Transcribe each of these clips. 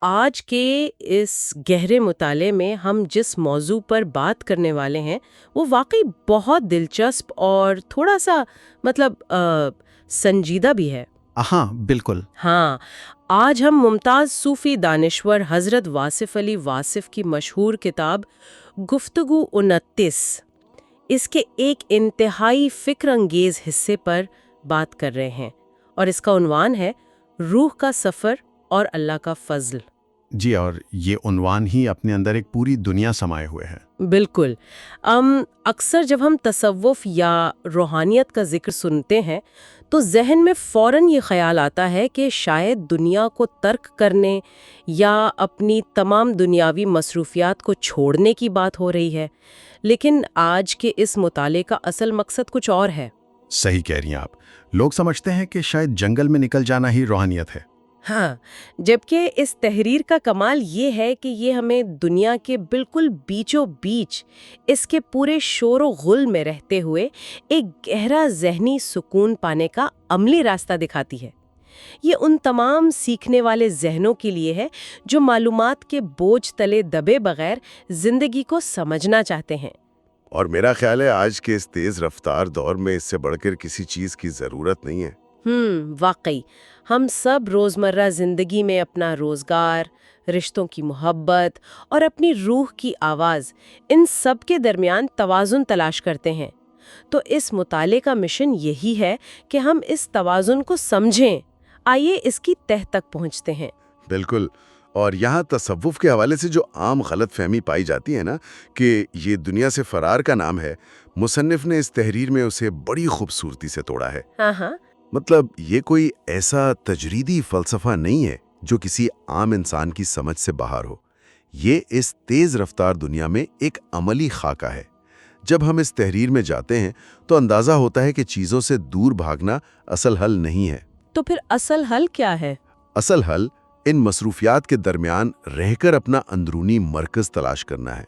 آج کے اس گہرے مطالعے میں ہم جس موضوع پر بات کرنے والے ہیں وہ واقعی بہت دلچسپ اور تھوڑا سا سنجیدہ بھی ہے۔ ہاں بالکل۔ ہاں، آج ہم ممتاز صوفی دانشور حضرت واصف علی واصف کی مشہور کتاب گفتگو 29 اس کے ایک انتہائی فکر انگیز حصے پر بات کر رہے ہیں، اور اس کا عنوان ہے روح کا سفر اور اللہ کا فضل۔ جی، اور یہ عنوان ہی اپنے اندر ایک پوری دنیا سمائے ہوئے ہے۔ بالکل۔ اکثر جب ہم تصوف یا روحانیت کا ذکر سنتے ہیں تو ذہن میں فوراً یہ خیال آتا ہے کہ شاید دنیا کو ترک کرنے یا اپنی تمام دنیاوی مصروفیات کو چھوڑنے کی بات ہو رہی ہے، لیکن آج کے اس مطالعے کا اصل مقصد کچھ اور ہے۔ صحیح کہہ رہی ہیں آپ۔ لوگ سمجھتے ہیں کہ شاید جنگل میں نکل جانا ہی روحانیت ہے۔ ہاں، جبکہ اس تحریر کا کمال یہ ہے کہ یہ ہمیں دنیا کے بالکل بیچوں بیچ اس کے پورے شور و غل میں رہتے ہوئے ایک گہرا ذہنی سکون پانے کا عملی راستہ دکھاتی ہے۔ یہ ان تمام سیکھنے والے ذہنوں کے لیے ہے جو معلومات کے بوجھ تلے دبے بغیر زندگی کو سمجھنا چاہتے ہیں۔ اور میرا خیال ہے آج کے اس تیز رفتار دور میں اس سے بڑھ کر کسی چیز کی ضرورت نہیں ہے۔ واقعی ہم سب روزمرہ زندگی میں اپنا روزگار، رشتوں کی محبت اور اپنی روح کی آواز، ان سب کے درمیان توازن تلاش کرتے ہیں۔ تو اس مطالعے کا مشن یہی ہے کہ ہم اس توازن کو سمجھیں۔ آئیے اس کی تہ تک پہنچتے ہیں۔ بالکل۔ اور یہاں تصوف کے حوالے سے جو عام غلط فہمی پائی جاتی ہے نا کہ یہ دنیا سے فرار کا نام ہے، مصنف نے اس تحریر میں اسے بڑی خوبصورتی سے توڑا ہے۔ ہاں، مطلب یہ کوئی ایسا تجریدی فلسفہ نہیں ہے جو کسی عام انسان کی سمجھ سے باہر ہو۔ یہ اس تیز رفتار دنیا میں ایک عملی خاکہ ہے۔ جب ہم اس تحریر میں جاتے ہیں تو اندازہ ہوتا ہے کہ چیزوں سے دور بھاگنا اصل حل نہیں ہے۔ تو پھر اصل حل کیا ہے؟ اصل حل ان مصروفیات کے درمیان رہ کر اپنا اندرونی مرکز تلاش کرنا ہے،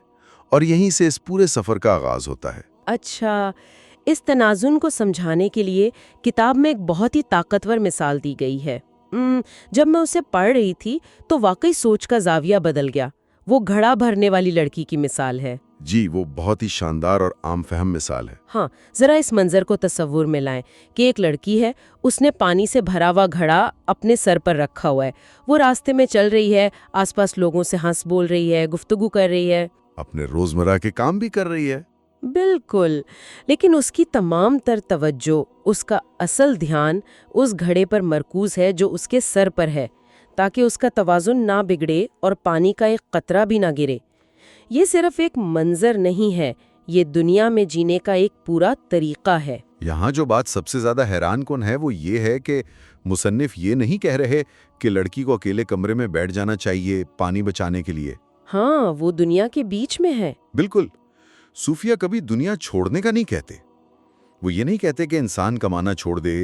اور یہیں سے اس پورے سفر کا آغاز ہوتا ہے۔ اچھا، اس تنازن کو سمجھانے کے لیے کتاب میں ایک بہت ہی طاقتور مثال دی گئی ہے۔ جب میں اسے پڑھ رہی تھی تو واقعی سوچ کا زاویہ بدل گیا۔ وہ گھڑا بھرنے والی لڑکی کی مثال ہے۔ جی، وہ بہت ہی شاندار اور عام فہم مثال ہے۔ ہاں، ذرا اس منظر کو تصور میں لائیں کہ ایک لڑکی ہے، اس نے پانی سے بھرا ہوا گھڑا اپنے سر پر رکھا ہوا ہے۔ وہ راستے میں چل رہی ہے، آس پاس لوگوں سے ہنس بول رہی ہے، گفتگو کر رہی ہے، اپنے روزمرہ کے کام بھی کر رہی ہے۔ بالکل، لیکن اس کی تمام تر توجہ، اس کا اصل دھیان اس گھڑے پر مرکوز ہے جو اس کے سر پر ہے، تاکہ اس کا توازن نہ بگڑے اور پانی کا ایک قطرہ بھی نہ گرے۔ یہ صرف ایک منظر نہیں ہے، یہ دنیا میں جینے کا ایک پورا طریقہ ہے۔ یہاں جو بات سب سے زیادہ حیران کن ہے وہ یہ ہے کہ مصنف یہ نہیں کہہ رہے کہ لڑکی کو اکیلے کمرے میں بیٹھ جانا چاہیے پانی بچانے کے لیے۔ ہاں، وہ دنیا کے بیچ میں ہے۔ بالکل، صوفیہ کبھی دنیا چھوڑنے کا نہیں کہتے۔ وہ یہ نہیں کہتے کہ انسان کمانا چھوڑ دے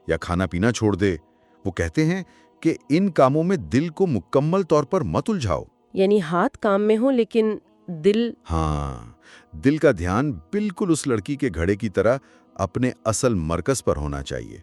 یا کھانا پینا چھوڑ دے۔ وہ کہتے ہیں کہ ان کاموں میں دل کو مکمل طور پر مت الجھاؤ۔ یعنی ہاتھ کام میں ہوں لیکن دل… ہاں، دل کا دھیان بالکل اس لڑکی کے گھڑے کی طرح اپنے اصل مرکز پر ہونا چاہیے۔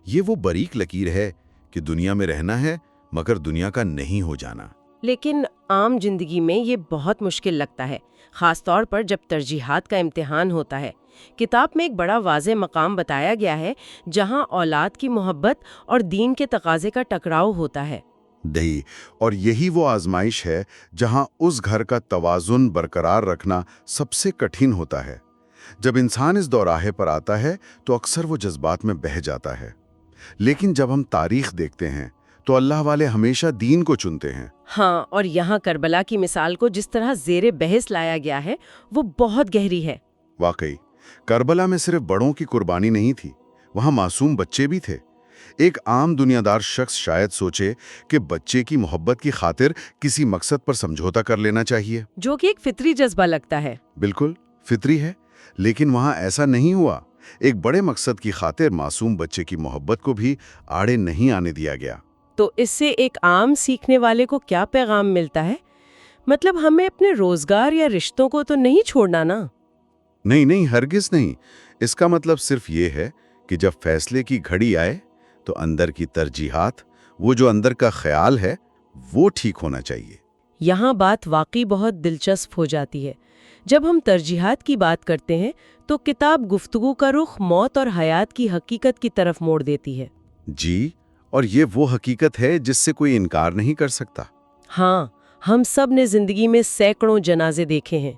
یہ وہ باریک لکیر ہے کہ دنیا میں رہنا ہے مگر دنیا کا نہیں ہو جانا۔ لیکن عام زندگی میں یہ بہت مشکل لگتا ہے، خاص طور پر جب ترجیحات کا امتحان ہوتا ہے۔ کتاب میں ایک بڑا واضح مقام بتایا گیا ہے جہاں اولاد کی محبت اور دین کے تقاضے کا ٹکراؤ ہوتا ہے۔ دہی، اور یہی وہ آزمائش ہے جہاں اس گھر کا توازن برقرار رکھنا سب سے کٹھن ہوتا ہے۔ جب انسان اس دوراہے پر آتا ہے تو اکثر وہ جذبات میں بہہ جاتا ہے، لیکن جب ہم تاریخ دیکھتے ہیں تو اللہ والے ہمیشہ دین کو چنتے ہیں۔ ہاں، اور یہاں کربلا کی مثال کو جس طرح زیر بحث لایا گیا ہے وہ بہت گہری ہے۔ واقعی کربلا میں صرف بڑوں کی قربانی نہیں تھی، وہاں معصوم بچے بھی تھے۔ ایک عام دنیا دار شخص شاید سوچے کہ بچے کی محبت کی خاطر کسی مقصد پر سمجھوتا کر لینا چاہیے، جو کہ ایک فطری جذبہ لگتا ہے۔ بالکل فطری ہے، لیکن وہاں ایسا نہیں ہوا۔ ایک بڑے مقصد کی خاطر معصوم بچے کی محبت کو بھی آڑے نہیں آنے دیا گیا۔ تو اس سے ایک عام سیکھنے والے کو کیا پیغام ملتا ہے؟ مطلب ہمیں اپنے روزگار یا رشتوں کو تو نہیں چھوڑنا نا؟ نہیں، ہرگز نہیں۔ اس کا مطلب صرف یہ ہے کہ جب فیصلے کی گھڑی آئے تو اندر کی ترجیحات، وہ جو اندر کا خیال ہے، وہ ٹھیک ہونا چاہیے۔ یہاں بات واقعی بہت دلچسپ ہو جاتی ہے۔ جب ہم ترجیحات کی بات کرتے ہیں تو کتاب گفتگو کا رخ موت اور حیات کی حقیقت کی طرف موڑ دیتی ہے۔ جی، اور یہ وہ حقیقت ہے جس سے کوئی انکار نہیں کر سکتا۔ ہاں، ہم سب نے زندگی میں سینکڑوں جنازے دیکھے ہیں،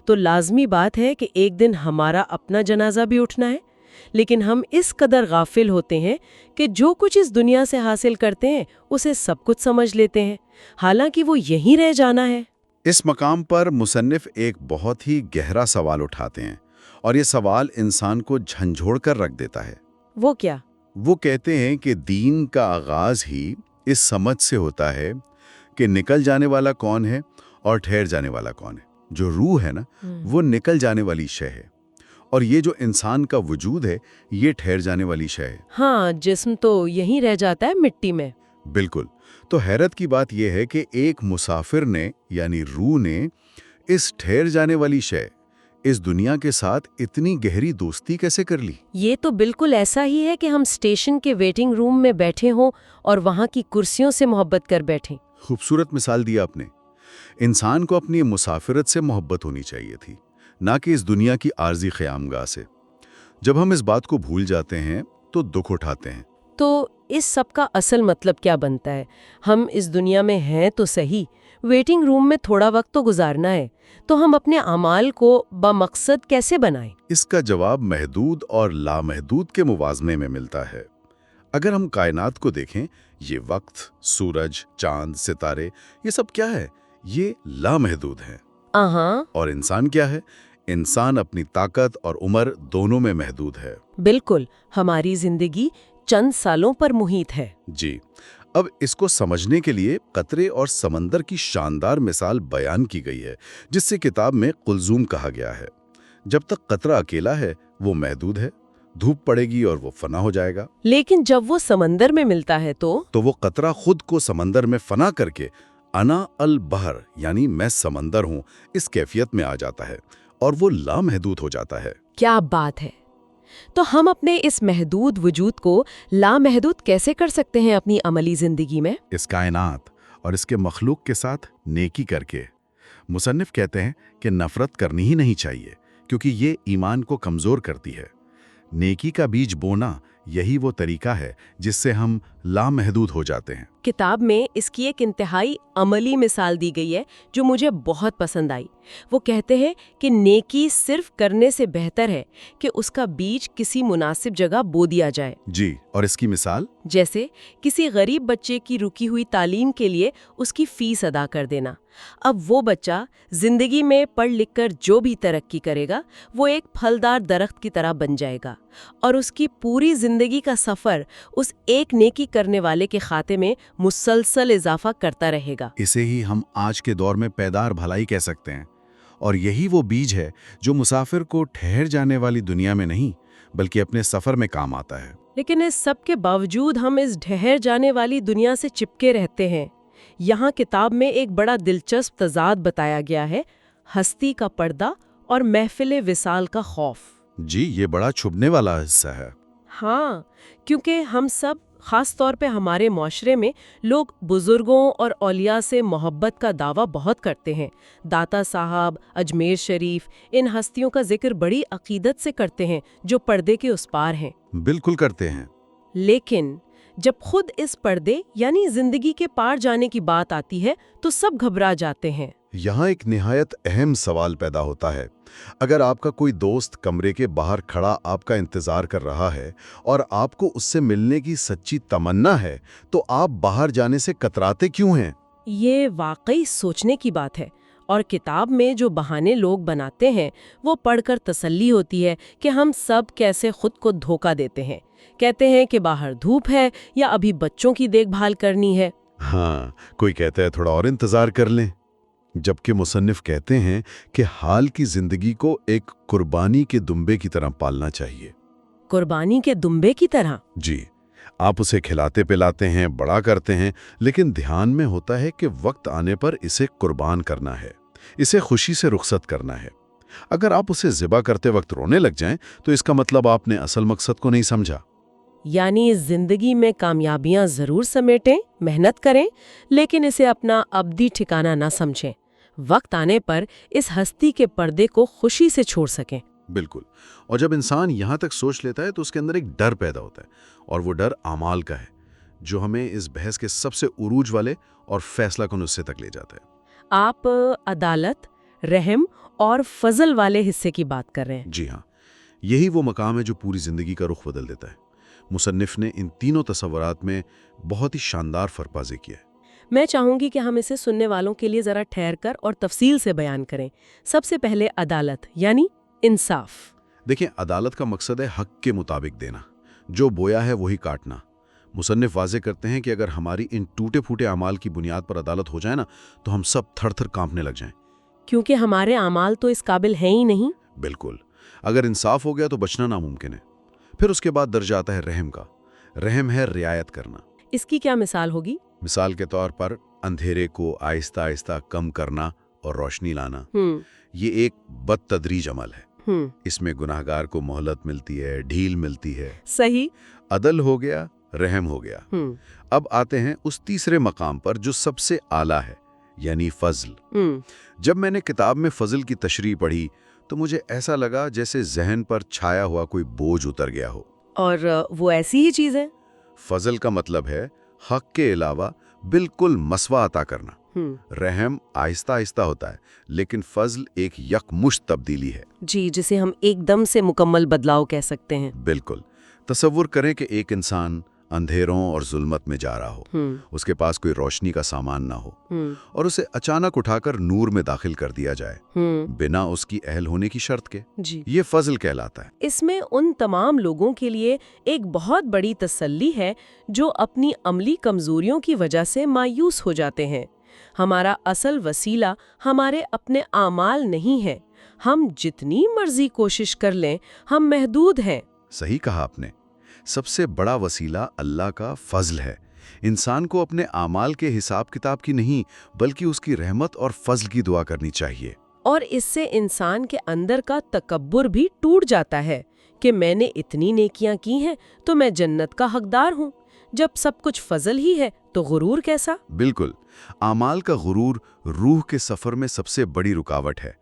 تو لازمی بات ہے کہ ایک دن ہمارا اپنا جنازہ بھی اٹھنا ہے۔ لیکن ہم اس قدر غافل ہوتے ہیں کہ جو کچھ اس دنیا سے حاصل کرتے ہیں اسے سب کچھ سمجھ لیتے ہیں، حالانکہ وہ یہیں رہ جانا ہے۔ اس مقام پر مصنف ایک بہت ہی گہرا سوال اٹھاتے ہیں، اور یہ سوال انسان کو جھنجھوڑ کر رکھ دیتا ہے۔ وہ کیا؟ وہ کہتے ہیں کہ دین کا آغاز ہی اس سمجھ سے ہوتا ہے کہ نکل جانے والا کون ہے اور ٹھہر جانے والا کون ہے۔ جو روح ہے نا، وہ نکل جانے والی شے ہے، اور یہ جو انسان کا وجود ہے یہ ٹھہر جانے والی شے ہے۔ ہاں، جسم تو یہیں رہ جاتا ہے مٹی میں۔ بالکل۔ تو حیرت کی بات یہ ہے کہ ایک مسافر نے یعنی روح نے اس ٹھہر جانے والی شے، اس دنیا کے ساتھ اتنی گہری دوستی کیسے کر لی؟ یہ تو بالکل ایسا ہی ہے کہ ہم اسٹیشن کے ویٹنگ روم میں بیٹھے ہوں اور وہاں کی کرسیوں سے محبت کر بیٹھیں۔ خوبصورت مثال دی آپ نے۔ انسان کو اپنی مسافرت سے محبت ہونی چاہیے تھی، نہ کہ اس دنیا کی عارضی قیامگاہ سے۔ جب ہم اس بات کو بھول جاتے ہیں تو دکھ اٹھاتے ہیں۔ تو اس سب کا اصل مطلب کیا بنتا ہے؟ ہم اس دنیا میں ہیں تو صحیح، ویٹنگ روم میں تھوڑا وقت تو گزارنا ہے، تو ہم اپنے اعمال کو بمقصد کیسے بنائیں؟ اس کا جواب محدود اور لامحدود کے موازنے میں ملتا ہے۔ اگر ہم کائنات کو دیکھیں، یہ وقت، سورج، چاند، ستارے، یہ سب کیا ہے؟ یہ لامحدود ہیں۔ اور انسان کیا ہے؟ انسان اپنی طاقت اور عمر دونوں میں محدود ہے۔ بالکل، ہماری زندگی چند سالوں پر محیط ہے۔ جی، اب اس کو سمجھنے کے لیے قطرے اور سمندر کی شاندار مثال بیان کی گئی ہے، جس سے کتاب میں قلزوم کہا گیا ہے۔ جب تک قطرہ اکیلا ہے وہ محدود ہے، دھوپ پڑے گی اور وہ فنا ہو جائے گا۔ لیکن جب وہ سمندر میں ملتا ہے تو وہ قطرہ خود کو سمندر میں فنا کر کے انا البحر یعنی میں سمندر ہوں اس کیفیت میں آ جاتا ہے، اور وہ لامحدود ہو جاتا ہے۔ کیا بات ہے! تو ہم اپنے اس محدود وجود کو لامحدود کیسے کر سکتے ہیں اپنی عملی زندگی میں؟ اس کائنات اور اس کے مخلوق کے ساتھ نیکی کر کے۔ مصنف کہتے ہیں کہ نفرت کرنی ہی نہیں چاہیے، کیونکہ یہ ایمان کو کمزور کرتی ہے۔ نیکی کا بیج بونا یہی وہ طریقہ ہے جس سے ہم لامحدود ہو جاتے ہیں۔ کتاب میں اس کی ایک انتہائی عملی مثال دی گئی ہے جو مجھے بہت پسند آئی۔ وہ کہتے ہیں کہ نیکی صرف کرنے سے بہتر ہے کہ اس کا بیج کسی مناسب جگہ بو دیا جائے۔ جی، اور اس کی مثال؟ جیسے کسی غریب بچے کی رکی ہوئی تعلیم کے لیے اس کی فیس ادا کر دینا۔ اب وہ بچہ زندگی میں پڑھ لکھ کر جو بھی ترقی کرے گا وہ ایک پھلدار درخت کی طرح بن جائے گا، اور اس کی پوری زندگی کا سفر اس ایک نیکی کرنے والے کے کھاتے میں مسلسل اضافہ کرتا رہے گا۔ اسے ہی ہم آج کے دور میں پائیدار بھلائی کہہ سکتے ہیں، اور یہی وہ بیج ہے جو مسافر کو ٹھہر جانے والی دنیا میں نہیں بلکہ اپنے سفر میں کام آتا ہے۔ لیکن اس سب کے باوجود ہم اس ٹھہر جانے والی دنیا سے چپکے رہتے ہیں۔ یہاں کتاب میں ایک بڑا دلچسپ تضاد بتایا گیا ہے: ہستی کا پردہ اور محفل وصال کا خوف۔ جی، یہ بڑا چھبنے والا حصہ ہے۔ ہاں، کیونکہ ہم سب، خاص طور پہ ہمارے معاشرے میں، لوگ بزرگوں اور اولیاء سے محبت کا دعویٰ بہت کرتے ہیں۔ داتا صاحب، اجمیر شریف، ان ہستیوں کا ذکر بڑی عقیدت سے کرتے ہیں جو پردے کے اس پار ہیں۔ بالکل کرتے ہیں۔ لیکن جب خود اس پردے یعنی زندگی کے پار جانے کی بات آتی ہے تو سب گھبرا جاتے ہیں۔ یہاں ایک نہایت اہم سوال پیدا ہوتا ہے۔ اگر آپ کا کوئی دوست کمرے کے باہر کھڑا آپ کا انتظار کر رہا ہے اور آپ کو اس سے ملنے کی سچی تمنا ہے، تو آپ باہر جانے سے کتراتے کیوں ہیں؟ یہ واقعی سوچنے کی بات ہے، اور کتاب میں جو بہانے لوگ بناتے ہیں وہ پڑھ کر تسلی ہوتی ہے کہ ہم سب کیسے خود کو دھوکہ دیتے ہیں۔ کہتے ہیں کہ باہر دھوپ ہے یا ابھی بچوں کی دیکھ بھال کرنی ہے۔ ہاں، کوئی کہتا ہے تھوڑا اور انتظار کر لیں، جبکہ مصنف کہتے ہیں کہ حال کی زندگی کو ایک قربانی کے دمبے کی طرح پالنا چاہیے۔ قربانی کے دمبے کی طرح؟ جی، آپ اسے کھلاتے پلاتے ہیں، بڑا کرتے ہیں، لیکن دھیان میں ہوتا ہے کہ وقت آنے پر اسے قربان کرنا ہے، اسے خوشی سے رخصت کرنا ہے۔ اگر آپ اسے ذبح کرتے وقت رونے لگ جائیں تو اس کا مطلب آپ نے اصل مقصد کو نہیں سمجھا۔ یعنی زندگی میں کامیابیاں ضرور سمیٹیں، محنت کریں، لیکن اسے اپنا ابدی ٹھکانہ نہ سمجھیں، وقت آنے پر اس ہستی کے پردے کو خوشی سے چھوڑ سکیں۔ بالکل، اور جب انسان یہاں تک سوچ لیتا ہے تو اس کے اندر ایک ڈر پیدا ہوتا ہے، اور وہ ڈر اعمال کا ہے، جو ہمیں اس بحث کے سب سے عروج والے اور فیصلہ کن حصے تک لے جاتا ہے۔ آپ عدالت، رحم اور فضل والے حصے کی بات کر رہے ہیں۔ جی ہاں، یہی وہ مقام ہے جو پوری زندگی کا رخ بدل دیتا ہے۔ مصنف نے ان تینوں تصورات میں بہت ہی شاندار فرپازی کی ہے۔ میں چاہوں گی کہ ہم اسے سننے والوں کے لیے ذرا ٹھہر کر اور تفصیل سے بیان کریں۔ سب سے پہلے عدالت، یعنی انصاف۔ دیکھیں، عدالت کا مقصد ہے حق کے مطابق دینا، جو بویا ہے وہی کاٹنا۔ مصنف واضح کرتے ہیں کہ اگر ہماری ان ٹوٹے پھوٹے اعمال کی بنیاد پر عدالت ہو جائے نا، تو ہم سب تھر تھر کانپنے لگ جائیں۔ کیونکہ ہمارے اعمال تو اس قابل ہیں ہی نہیں۔ بالکل، اگر انصاف ہو گیا تو بچنا ناممکن ہے۔ پھر اس کے بعد درجہ آتا ہے رحم کا۔ رحم ہے رعایت کرنا۔ اس کی کیا مثال ہوگی؟ مثال کے طور پر اندھیرے کو آہستہ آہستہ کم کرنا اور روشنی لانا۔ یہ ایک بد تدریج عمل ہے۔ اس میں گناہگار کو مہلت ملتی ہے، ڈھیل ملتی ہے۔ صحیح۔ عدل ہو گیا، رحم ہو گیا۔ اب آتے ہیں اس تیسرے مقام پر جو سب سے اعلیٰ ہے، یعنی فضل۔ جب میں نے کتاب میں فضل کی تشریح پڑھی تو مجھے ایسا لگا جیسے ذہن پر چھایا ہوا کوئی بوجھ اتر گیا ہو۔ اور وہ ایسی ہی چیز ہے؟ فضل کا مطلب ہے حق کے علاوہ بالکل مسوا عطا کرنا۔ رحم آہستہ آہستہ ہوتا ہے، لیکن فضل ایک یکمشت تبدیلی ہے۔ جی، جسے ہم ایک دم سے مکمل بدلاؤ کہہ سکتے ہیں۔ بالکل۔ تصور کریں کہ ایک انسان اندھیروں اور ظلمت میں جا رہا ہو، اس کے پاس کوئی روشنی کا سامان نہ ہو، اور اسے اچانک اٹھا کر نور میں داخل کر دیا جائے، بنا اس کی اہل ہونے کی شرط کے۔ جی، یہ فضل کہلاتا ہے۔ اس میں ان تمام لوگوں کے لیے ایک بہت بڑی تسلی ہے جو اپنی عملی کمزوریوں کی وجہ سے مایوس ہو جاتے ہیں۔ ہمارا اصل وسیلہ ہمارے اپنے اعمال نہیں ہے۔ ہم جتنی مرضی کوشش کر لیں، ہم محدود ہیں۔ صحیح کہا آپ نے۔ سب سے بڑا وسیلہ اللہ کا فضل ہے۔ انسان کو اپنے اعمال کے حساب کتاب کی نہیں، بلکہ اس کی رحمت اور فضل کی دعا کرنی چاہیے۔ اور اس سے انسان کے اندر کا تکبر بھی ٹوٹ جاتا ہے کہ میں نے اتنی نیکیاں کی ہیں تو میں جنت کا حقدار ہوں۔ جب سب کچھ فضل ہی ہے تو غرور کیسا؟ بالکل۔ اعمال کا غرور روح کے سفر میں سب سے بڑی رکاوٹ ہے۔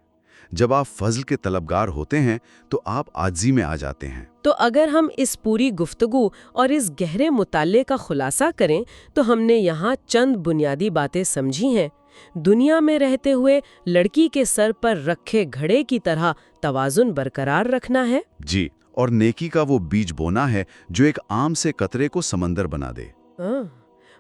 جب آپ فضل کے طلبگار ہوتے ہیں تو آپ عاجزی میں آ جاتے ہیں۔ تو اگر ہم اس پوری گفتگو اور اس گہرے مطالعے کا خلاصہ کریں تو ہم نے یہاں چند بنیادی باتیں سمجھی ہیں۔ دنیا میں رہتے ہوئے لڑکی کے سر پر رکھے گھڑے کی طرح توازن برقرار رکھنا ہے۔ جی، اور نیکی کا وہ بیج بونا ہے جو ایک عام سے قطرے کو سمندر بنا دے۔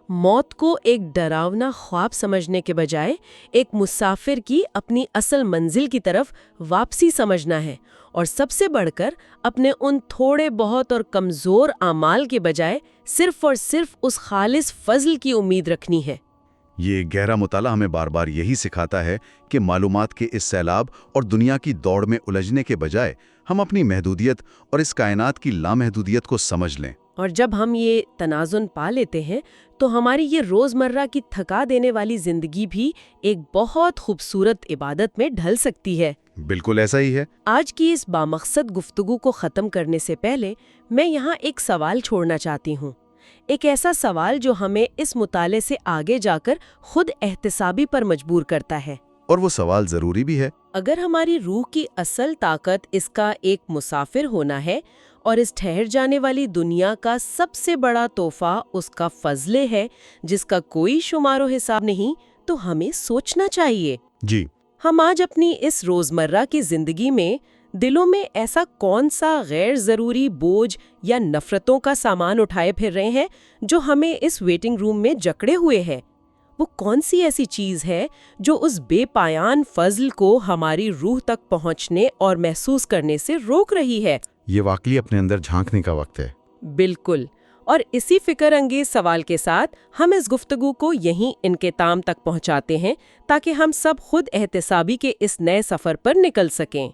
موت کو ایک ڈراونا خواب سمجھنے کے بجائے ایک مسافر کی اپنی اصل منزل کی طرف واپسی سمجھنا ہے، اور سب سے بڑھ کر اپنے ان تھوڑے بہت اور کمزور اعمال کے بجائے صرف اور صرف اس خالص فضل کی امید رکھنی ہے۔ یہ گہرا مطالعہ ہمیں بار بار یہی سکھاتا ہے کہ معلومات کے اس سیلاب اور دنیا کی دوڑ میں الجھنے کے بجائے ہم اپنی محدودیت اور اس کائنات کی لامحدودیت کو سمجھ لیں۔ اور جب ہم یہ تنازن پا لیتے ہیں تو ہماری یہ روزمرہ کی تھکا دینے والی زندگی بھی ایک بہت خوبصورت عبادت میں ڈھل سکتی ہے۔ بالکل ایسا ہی ہے۔ آج کی اس بامقصد گفتگو کو ختم کرنے سے پہلے میں یہاں ایک سوال چھوڑنا چاہتی ہوں، ایک ایسا سوال جو ہمیں اس مطالعے سے آگے جا کر خود احتسابی پر مجبور کرتا ہے۔ اور وہ سوال ضروری بھی ہے۔ اگر ہماری روح کی اصل طاقت اس کا ایک مسافر ہونا ہے اور اس ٹھہر جانے والی دنیا کا سب سے بڑا تحفہ اس کا فضل ہے جس کا کوئی شمار و حساب نہیں، تو ہمیں سوچنا چاہیے۔ جی، ہم آج اپنی اس روزمرہ کی زندگی میں دلوں میں ایسا کون سا غیر ضروری بوجھ یا نفرتوں کا سامان اٹھائے پھر رہے ہیں جو ہمیں اس ویٹنگ روم میں جکڑے ہوئے ہے؟ وہ کون سی ایسی چیز ہے جو اس بے پایان فضل کو ہماری روح تک پہنچنے اور محسوس کرنے سے روک رہی ہے؟ یہ واقعی اپنے اندر جھانکنے کا وقت ہے۔ بالکل۔ اور اسی فکر انگیز سوال کے ساتھ ہم اس گفتگو کو یہیں انختتام تک پہنچاتے ہیں تاکہ ہم سب خود احتسابی کے اس نئے سفر پر نکل سکیں۔